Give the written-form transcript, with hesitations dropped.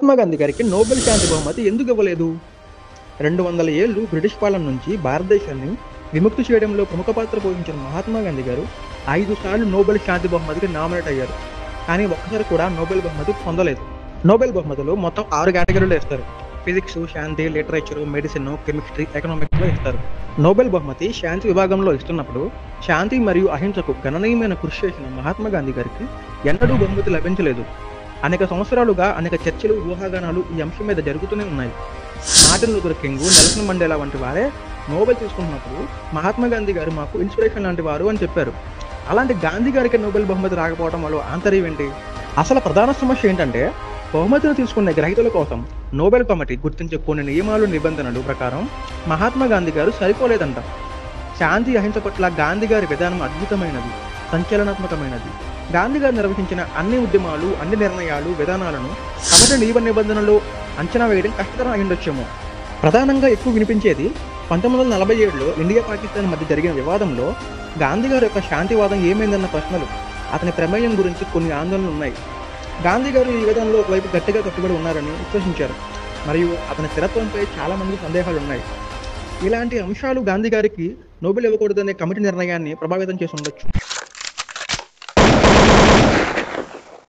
మహాత్మా గాంధీ గారికి నోబెల్ శాంతి బహుమతి ఎందుకు ఇవ్వలేదు? 200 ఏళ్లు బ్రిటిష్ పాలన నుంచి భారతదేశాన్ని విముక్తి చేయడంలో ప్రముఖ పాత్ర పోషించిన మహాత్మా గాంధీ గారు 5 సార్లు నోబెల్ శాంతి బహుమతికి నామినేట్ అయ్యారు. కానీ ఒక్కసారి కూడా నోబెల్ బహుమతి పొందలేదు. నోబెల్ బహుమతులు మొత్తం 6 కేటగిరీలు ఇస్తారు. ఫిజిక్స్, శాంతి, లిటరేచర్, మెడిసిన్, కెమిస్ట్రీ, ఎకనామిక్స్లో ఇస్తారు. నోబెల్ బహుమతి శాంతి విభాగంలో ఇస్తున్నప్పుడు శాంతి మరియు అహింసకు గణనీయమైన కృషి చేసిన మహాత్మా గాంధీ గారికి ఎన్నడూ బహుమతి లభించలేదు. అనేక సంవత్సరాలుగా అనేక చర్చలు, ఊహాగానాలు ఈ అంశం మీద జరుగుతూనే ఉన్నాయి. Martin Luther king, Nelson Mandela వంటి వారే నోబెల్ తీసుకుంటున్నప్పుడు మహాత్మా గాంధీ గారు మాకు ఇన్స్పిరేషన్ లాంటి వారు అని చెప్పారు. అలాంటి గాంధీ గారికి నోబెల్ బహుమతి రాకపోవడం వల్ల ఆంతర్యం ఏంటి? అసలు ప్రధాన సమస్య ఏంటంటే బహుమతిని తీసుకునే గ్రహీతల కోసం నోబెల్ కమిటీ గుర్తించే కొన్ని నియమాలు, నిబంధనలు ప్రకారం మహాత్మా గాంధీ గారు సరిపోలేదంట. శాంతి, అహింస పట్ల గాంధీ గారి విధానం అద్భుతమైనది, సంచలనాత్మకమైనది. గాంధీ గారు నిర్వహించిన అన్ని ఉద్యమాలు, అన్ని నిర్ణయాలు, విధానాలను కమిటీ నియమ నిబంధనలు అంచనా వేయడం కష్టతరం అయ్యుండొచ్చేమో. ప్రధానంగా ఎక్కువ వినిపించేది 1947లో ఇండియా పాకిస్తాన్ మధ్య జరిగిన వివాదంలో గాంధీ గారి యొక్క శాంతివాదం ఏమైందన్న ప్రశ్నలు, అతని ప్రమేయం గురించి కొన్ని ఆందోళనలు ఉన్నాయి. గాంధీ గారు ఈ విధానంలో ఒకవైపు గట్టిగా కట్టుబడి ఉన్నారని విశ్వసించారు, మరియు అతని స్థిరత్వంపై చాలామంది సందేహాలు ఉన్నాయి. ఇలాంటి అంశాలు గాంధీ గారికి నోబెల్ ఇవ్వకూడదనే కమిటీ నిర్ణయాన్ని ప్రభావితం చేసి ఉండొచ్చు.